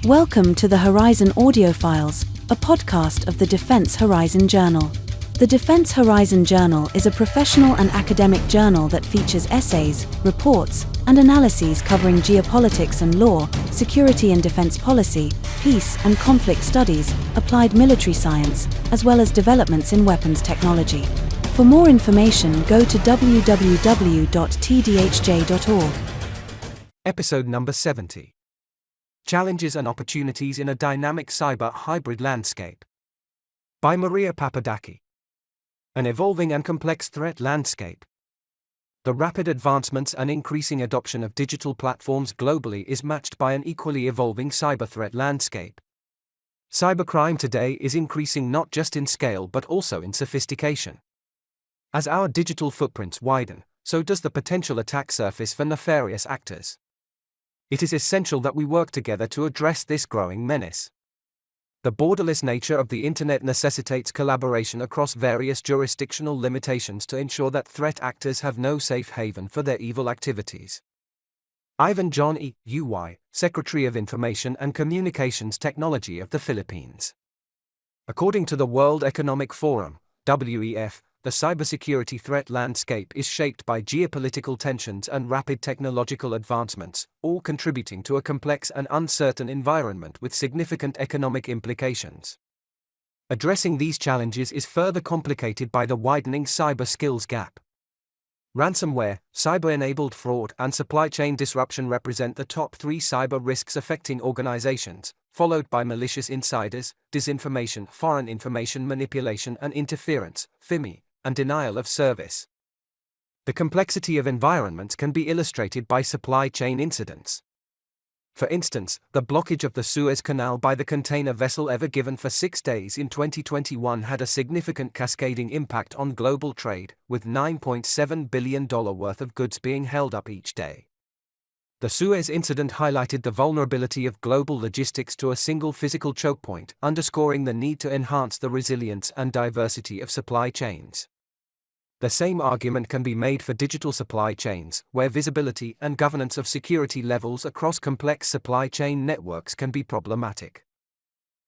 Welcome to the Horizon Audiofiles, a podcast of the Defense Horizon Journal. The Defense Horizon Journal is a professional and academic journal that features essays, reports, and analyses covering geopolitics and law, security and defense policy, peace and conflict studies, applied military science, as well as developments in weapons technology. For more information, go to www.tdhj.org. Episode number 70. Challenges and Opportunities in a Dynamic Cyber Hybrid Landscape. By Maria Papadaki. An evolving and complex threat landscape. The rapid advancements and increasing adoption of digital platforms globally is matched by an equally evolving cyber threat landscape. Cybercrime today is increasing not just in scale but also in sophistication. As our digital footprints widen, so does the potential attack surface for nefarious actors. It is essential that we work together to address this growing menace. The borderless nature of the Internet necessitates collaboration across various jurisdictional limitations to ensure that threat actors have no safe haven for their evil activities. Ivan John E. Uy, Secretary of Information and Communications Technology of the Philippines. According to the World Economic Forum, WEF, the cybersecurity threat landscape is shaped by geopolitical tensions and rapid technological advancements, all contributing to a complex and uncertain environment with significant economic implications. Addressing these challenges is further complicated by the widening cyber skills gap. Ransomware, cyber-enabled fraud, and supply chain disruption represent the top three cyber risks affecting organizations, followed by malicious insiders, disinformation, foreign information manipulation and interference, FIMI, and denial of service. The complexity of environments can be illustrated by supply chain incidents. For instance, the blockage of the Suez Canal by the container vessel Ever Given for 6 days in 2021 had a significant cascading impact on global trade, with $9.7 billion worth of goods being held up each day. The Suez incident highlighted the vulnerability of global logistics to a single physical choke point, underscoring the need to enhance the resilience and diversity of supply chains. The same argument can be made for digital supply chains, where visibility and governance of security levels across complex supply chain networks can be problematic.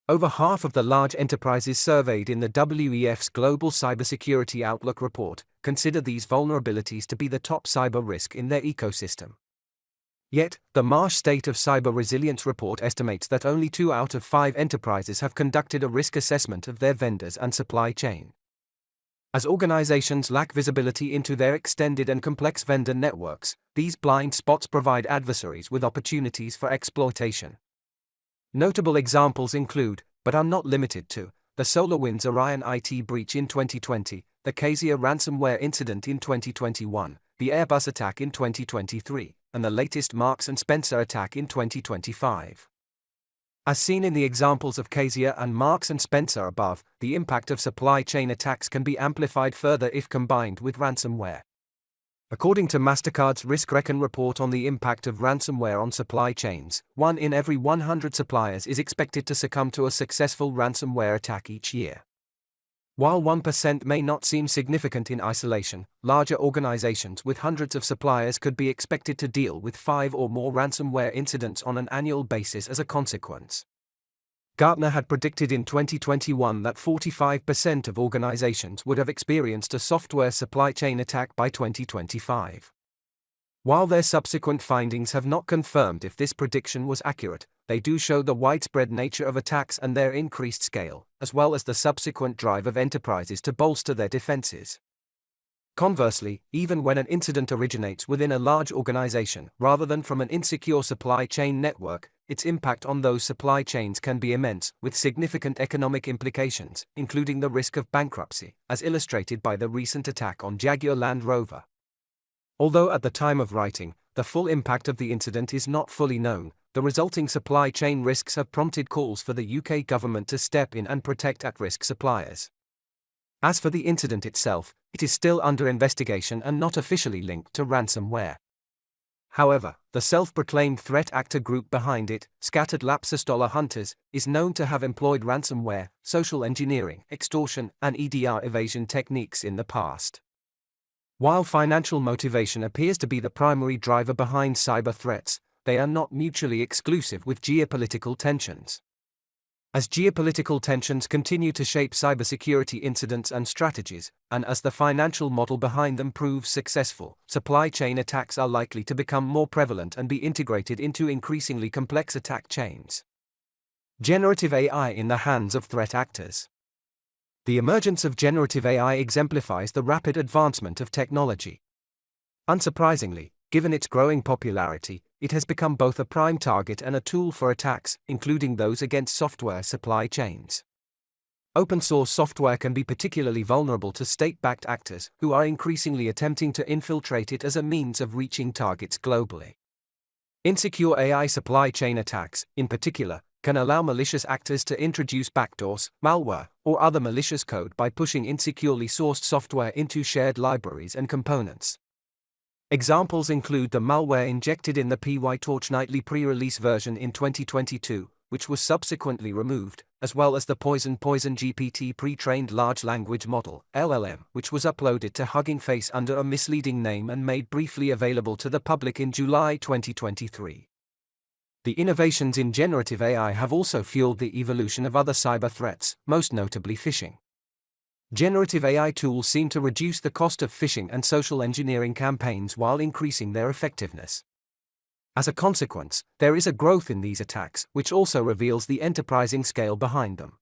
Over half of the large enterprises surveyed in the WEF's Global Cybersecurity Outlook report consider these vulnerabilities to be the top cyber risk in their ecosystem. Yet, the Marsh State of Cyber Resilience report estimates that only 2 out of 5 enterprises have conducted a risk assessment of their vendors and supply chain. As organizations lack visibility into their extended and complex vendor networks, these blind spots provide adversaries with opportunities for exploitation. Notable examples include, but are not limited to, the SolarWinds Orion IT breach in 2020, the Kaseya ransomware incident in 2021, the Airbus attack in 2023, and the latest Marks & Spencer attack in 2025. As seen in the examples of Kaseya and Marks & Spencer above, the impact of supply chain attacks can be amplified further if combined with ransomware. According to MasterCard's RiskReckon report on the impact of ransomware on supply chains, 1 in every 100 suppliers is expected to succumb to a successful ransomware attack each year. While 1% may not seem significant in isolation, larger organizations with hundreds of suppliers could be expected to deal with 5 or more ransomware incidents on an annual basis as a consequence. Gartner had predicted in 2021 that 45% of organizations would have experienced a software supply chain attack by 2025. While their subsequent findings have not confirmed if this prediction was accurate, they do show the widespread nature of attacks and their increased scale, as well as the subsequent drive of enterprises to bolster their defenses. Conversely, even when an incident originates within a large organization rather than from an insecure supply chain network, its impact on those supply chains can be immense, with significant economic implications, including the risk of bankruptcy, as illustrated by the recent attack on Jaguar Land Rover. Although at the time of writing, the full impact of the incident is not fully known, the resulting supply chain risks have prompted calls for the UK government to step in and protect at-risk suppliers. As for the incident itself, it is still under investigation and not officially linked to ransomware. However, the self-proclaimed threat actor group behind it, Scattered Lapsus Dollar Hunters, is known to have employed ransomware, social engineering, extortion, and EDR evasion techniques in the past. While financial motivation appears to be the primary driver behind cyber threats, they are not mutually exclusive with geopolitical tensions. As geopolitical tensions continue to shape cybersecurity incidents and strategies, and as the financial model behind them proves successful, supply chain attacks are likely to become more prevalent and be integrated into increasingly complex attack chains. Generative AI in the hands of threat actors. The emergence of generative AI exemplifies the rapid advancement of technology. Unsurprisingly, given its growing popularity, it has become both a prime target and a tool for attacks, including those against software supply chains. Open-source software can be particularly vulnerable to state-backed actors who are increasingly attempting to infiltrate it as a means of reaching targets globally. Insecure AI supply chain attacks, in particular, can allow malicious actors to introduce backdoors, malware, or other malicious code by pushing insecurely sourced software into shared libraries and components. Examples include the malware injected in the PyTorch nightly pre-release version in 2022, which was subsequently removed, as well as the Poison GPT pre-trained large language model, LLM, which was uploaded to Hugging Face under a misleading name and made briefly available to the public in July 2023. The innovations in generative AI have also fueled the evolution of other cyber threats, most notably phishing. Generative AI tools seem to reduce the cost of phishing and social engineering campaigns while increasing their effectiveness. As a consequence, there is a growth in these attacks, which also reveals the enterprising scale behind them.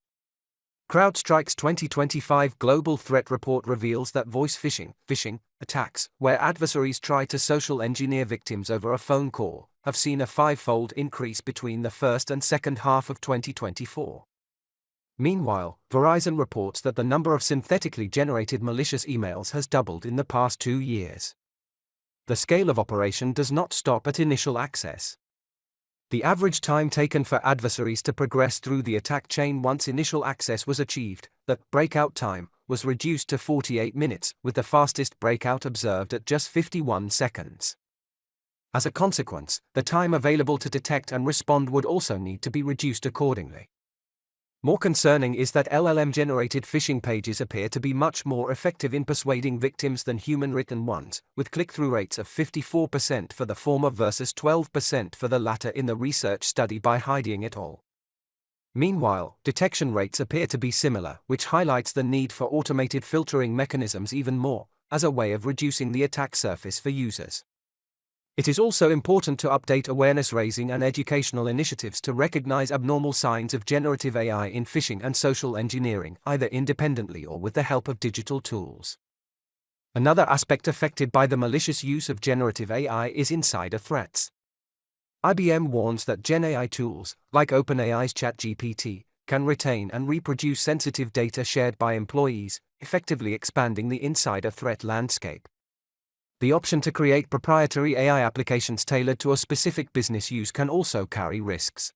CrowdStrike's 2025 Global Threat Report reveals that voice phishing attacks, where adversaries try to social engineer victims over a phone call, have seen a five-fold increase between the first and second half of 2024. Meanwhile, Verizon reports that the number of synthetically generated malicious emails has doubled in the past 2 years. The scale of operation does not stop at initial access. The average time taken for adversaries to progress through the attack chain once initial access was achieved, the breakout time, was reduced to 48 minutes, with the fastest breakout observed at just 51 seconds. As a consequence, the time available to detect and respond would also need to be reduced accordingly. More concerning is that LLM-generated phishing pages appear to be much more effective in persuading victims than human-written ones, with click-through rates of 54% for the former versus 12% for the latter in the research study by Hiding et al. Meanwhile, detection rates appear to be similar, which highlights the need for automated filtering mechanisms even more, as a way of reducing the attack surface for users. It is also important to update awareness-raising and educational initiatives to recognize abnormal signs of generative AI in phishing and social engineering, either independently or with the help of digital tools. Another aspect affected by the malicious use of generative AI is insider threats. IBM warns that Gen AI tools, like OpenAI's ChatGPT, can retain and reproduce sensitive data shared by employees, effectively expanding the insider threat landscape. The option to create proprietary AI applications tailored to a specific business use can also carry risks.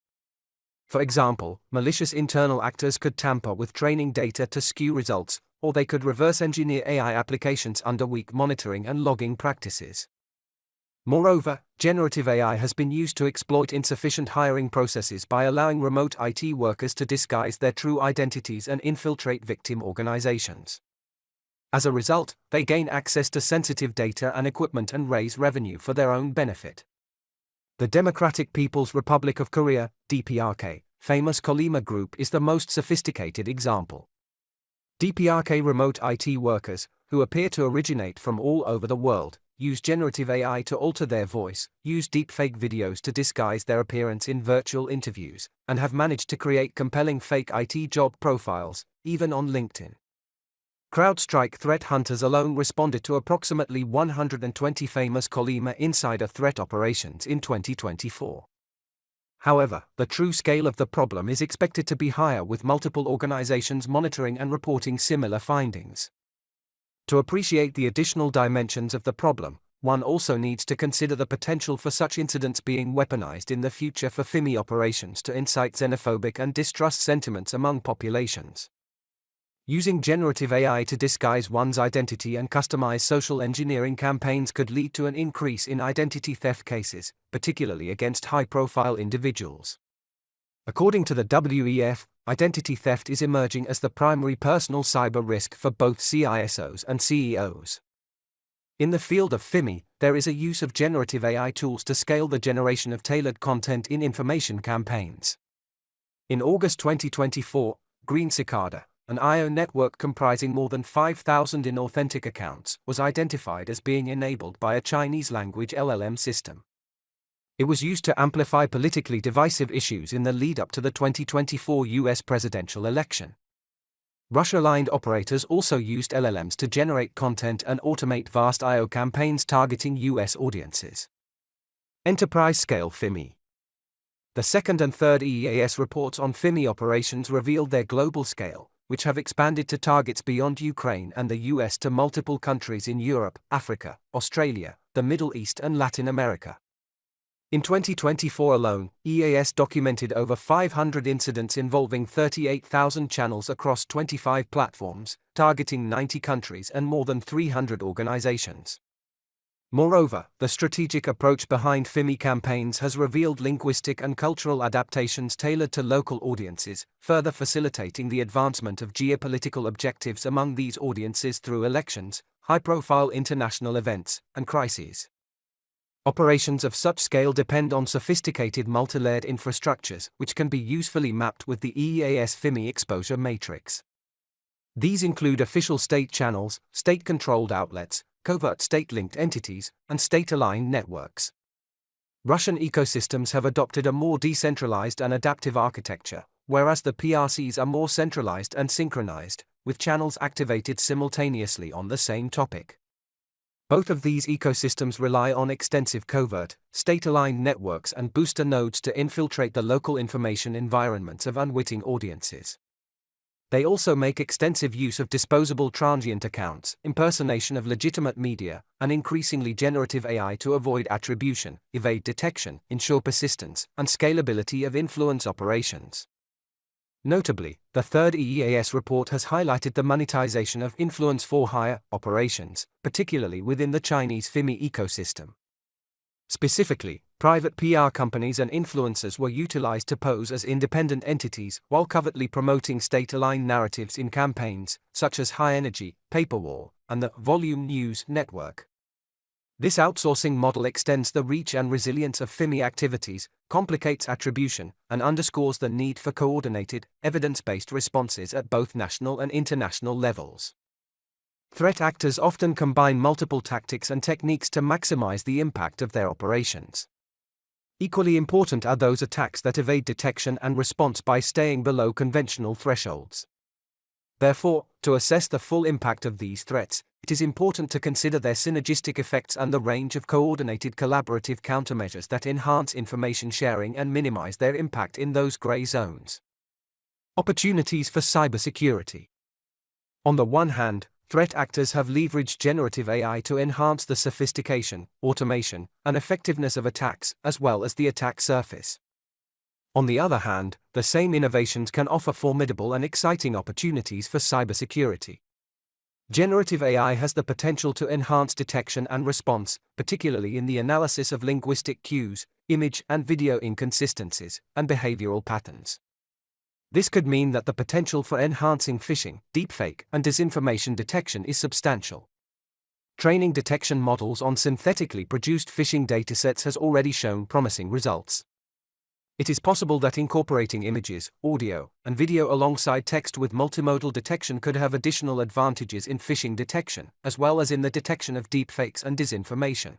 For example, malicious internal actors could tamper with training data to skew results, or they could reverse engineer AI applications under weak monitoring and logging practices. Moreover, generative AI has been used to exploit insufficient hiring processes by allowing remote IT workers to disguise their true identities and infiltrate victim organizations. As a result, they gain access to sensitive data and equipment and raise revenue for their own benefit. The Democratic People's Republic of Korea, DPRK, famous Kolyma Group is the most sophisticated example. DPRK remote IT workers, who appear to originate from all over the world, use generative AI to alter their voice, use deepfake videos to disguise their appearance in virtual interviews, and have managed to create compelling fake IT job profiles, even on LinkedIn. CrowdStrike threat hunters alone responded to approximately 120 famous Kolyma insider threat operations in 2024. However, the true scale of the problem is expected to be higher, with multiple organizations monitoring and reporting similar findings. To appreciate the additional dimensions of the problem, one also needs to consider the potential for such incidents being weaponized in the future for phishing operations to incite xenophobic and distrust sentiments among populations. Using generative AI to disguise one's identity and customize social engineering campaigns could lead to an increase in identity theft cases, particularly against high-profile individuals. According to the WEF, identity theft is emerging as the primary personal cyber risk for both CISOs and CEOs. In the field of phishing, there is a use of generative AI tools to scale the generation of tailored content in information campaigns. In August 2024, Green Cicada, an IO network comprising more than 5,000 inauthentic accounts, was identified as being enabled by a Chinese-language LLM system. It was used to amplify politically divisive issues in the lead-up to the 2024 US presidential election. Russia-aligned operators also used LLMs to generate content and automate vast IO campaigns targeting US audiences. Enterprise-scale FIMI. The second and third EEAS reports on FIMI operations revealed their global scale, which have expanded to targets beyond Ukraine and the US to multiple countries in Europe, Africa, Australia, the Middle East and Latin America. In 2024 alone, EAS documented over 500 incidents involving 38,000 channels across 25 platforms, targeting 90 countries and more than 300 organizations. Moreover, the strategic approach behind FIMI campaigns has revealed linguistic and cultural adaptations tailored to local audiences, further facilitating the advancement of geopolitical objectives among these audiences through elections, high-profile international events, and crises. Operations of such scale depend on sophisticated multi-layered infrastructures, which can be usefully mapped with the EEAS FIMI exposure matrix. These include official state channels, state-controlled outlets, covert state-linked entities, and state-aligned networks. Russian ecosystems have adopted a more decentralized and adaptive architecture, whereas the PRCs are more centralized and synchronized, with channels activated simultaneously on the same topic. Both of these ecosystems rely on extensive covert, state-aligned networks and booster nodes to infiltrate the local information environments of unwitting audiences. They also make extensive use of disposable transient accounts, impersonation of legitimate media, and increasingly generative AI to avoid attribution, evade detection, ensure persistence, and scalability of influence operations. Notably, the third EEAS report has highlighted the monetization of influence for hire operations, particularly within the Chinese FIMI ecosystem. Specifically, private PR companies and influencers were utilized to pose as independent entities while covertly promoting state-aligned narratives in campaigns, such as High Energy, Paperwall, and the Volume News network. This outsourcing model extends the reach and resilience of FIMI activities, complicates attribution, and underscores the need for coordinated, evidence-based responses at both national and international levels. Threat actors often combine multiple tactics and techniques to maximize the impact of their operations. Equally important are those attacks that evade detection and response by staying below conventional thresholds. Therefore, to assess the full impact of these threats, it is important to consider their synergistic effects and the range of coordinated collaborative countermeasures that enhance information sharing and minimize their impact in those gray zones. Opportunities for cybersecurity. On the one hand, threat actors have leveraged generative AI to enhance the sophistication, automation, and effectiveness of attacks, as well as the attack surface. On the other hand, the same innovations can offer formidable and exciting opportunities for cybersecurity. Generative AI has the potential to enhance detection and response, particularly in the analysis of linguistic cues, image and video inconsistencies, and behavioral patterns. This could mean that the potential for enhancing phishing, deepfake, and disinformation detection is substantial. Training detection models on synthetically produced phishing datasets has already shown promising results. It is possible that incorporating images, audio, and video alongside text with multimodal detection could have additional advantages in phishing detection, as well as in the detection of deepfakes and disinformation.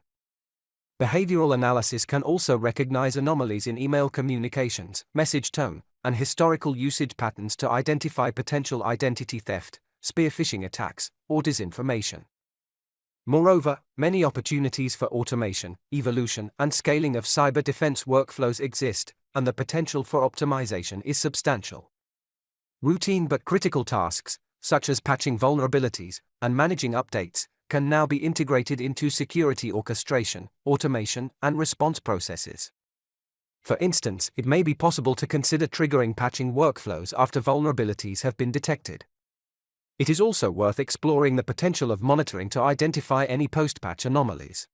Behavioral analysis can also recognize anomalies in email communications, message tone, and historical usage patterns to identify potential identity theft, spear phishing attacks, or disinformation. Moreover, many opportunities for automation, evolution, and scaling of cyber defense workflows exist, and the potential for optimization is substantial. Routine but critical tasks, such as patching vulnerabilities and managing updates, can now be integrated into security orchestration, automation, and response processes. For instance, it may be possible to consider triggering patching workflows after vulnerabilities have been detected. It is also worth exploring the potential of monitoring to identify any post-patch anomalies.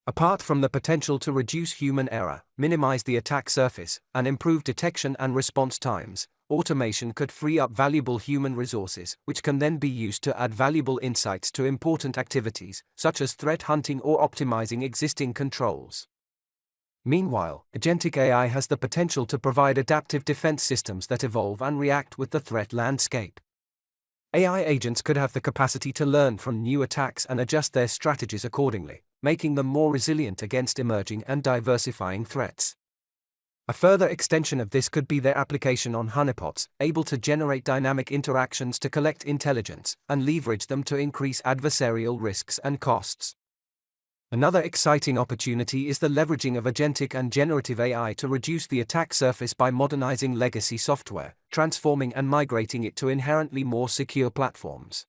Apart from the potential to reduce human error, minimize the attack surface, and improve detection and response times, automation could free up valuable human resources, which can then be used to add valuable insights to important activities, such as threat hunting or optimizing existing controls. Meanwhile, agentic AI has the potential to provide adaptive defense systems that evolve and react with the threat landscape. AI agents could have the capacity to learn from new attacks and adjust their strategies accordingly, making them more resilient against emerging and diversifying threats. A further extension of this could be their application on honeypots, able to generate dynamic interactions to collect intelligence and leverage them to increase adversarial risks and costs. Another exciting opportunity is the leveraging of agentic and generative AI to reduce the attack surface by modernizing legacy software, transforming and migrating it to inherently more secure platforms.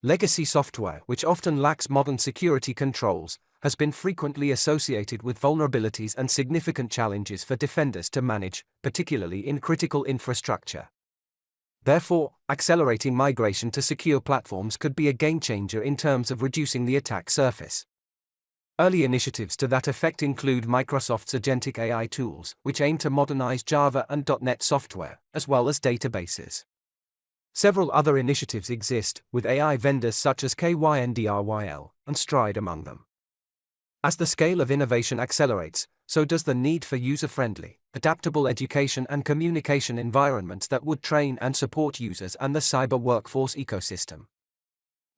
Legacy software, which often lacks modern security controls, has been frequently associated with vulnerabilities and significant challenges for defenders to manage, particularly in critical infrastructure. Therefore, accelerating migration to secure platforms could be a game-changer in terms of reducing the attack surface. Early initiatives to that effect include Microsoft's agentic AI tools, which aim to modernize Java and .NET software, as well as databases. Several other initiatives exist, with AI vendors such as KYNDRYL and Stride among them. As the scale of innovation accelerates, so does the need for user-friendly, adaptable education and communication environments that would train and support users and the cyber workforce ecosystem.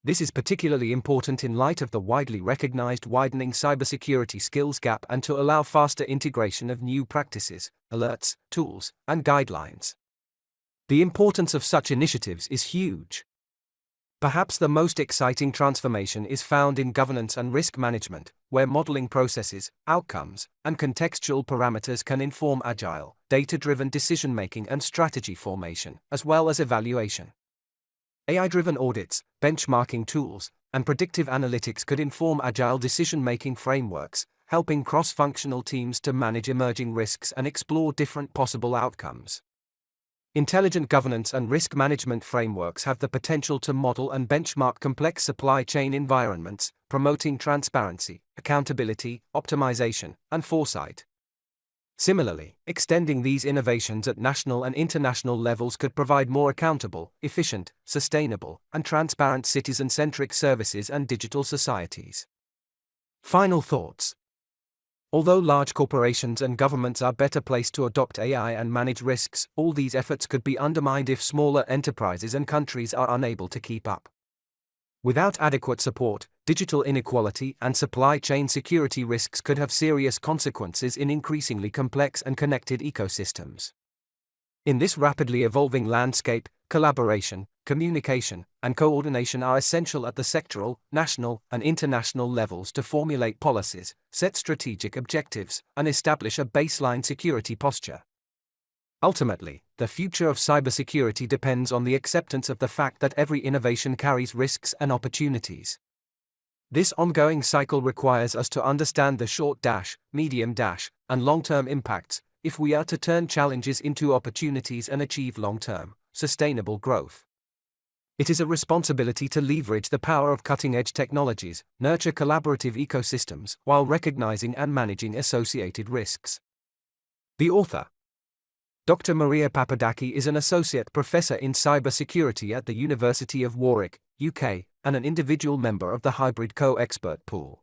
This is particularly important in light of the widely recognized widening cybersecurity skills gap and to allow faster integration of new practices, alerts, tools, and guidelines. The importance of such initiatives is huge. Perhaps the most exciting transformation is found in governance and risk management, where modeling processes, outcomes, and contextual parameters can inform agile, data-driven decision-making and strategy formation, as well as evaluation. AI-driven audits, benchmarking tools, and predictive analytics could inform agile decision-making frameworks, helping cross-functional teams to manage emerging risks and explore different possible outcomes. Intelligent governance and risk management frameworks have the potential to model and benchmark complex supply chain environments, promoting transparency, accountability, optimization, and foresight. Similarly, extending these innovations at national and international levels could provide more accountable, efficient, sustainable, and transparent citizen-centric services and digital societies. Final thoughts. Although large corporations and governments are better placed to adopt AI and manage risks, all these efforts could be undermined if smaller enterprises and countries are unable to keep up. Without adequate support, digital inequality and supply chain security risks could have serious consequences in increasingly complex and connected ecosystems. In this rapidly evolving landscape, collaboration, communication, and coordination are essential at the sectoral, national, and international levels to formulate policies, set strategic objectives, and establish a baseline security posture. Ultimately, the future of cybersecurity depends on the acceptance of the fact that every innovation carries risks and opportunities. This ongoing cycle requires us to understand the short, medium, and long-term impacts if we are to turn challenges into opportunities and achieve long-term, sustainable growth. It is a responsibility to leverage the power of cutting-edge technologies, nurture collaborative ecosystems, while recognizing and managing associated risks. The author, Dr. Maria Papadaki, is an associate professor in cybersecurity at the University of Warwick, UK, and an individual member of the Hybrid Co-Expert Pool.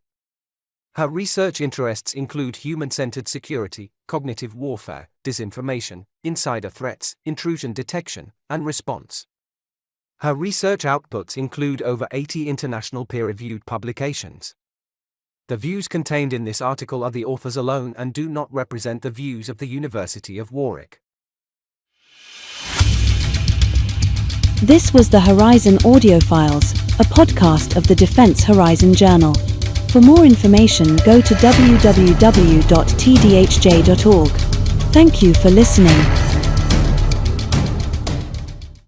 Her research interests include human-centered security, cognitive warfare, disinformation, insider threats, intrusion detection, and response. Her research outputs include over 80 international peer-reviewed publications. The views contained in this article are the author's alone and do not represent the views of the University of Warwick. This was the Horizon Audiofiles, a podcast of the Defense Horizon Journal. For more information, go to www.tdhj.org. Thank you for listening.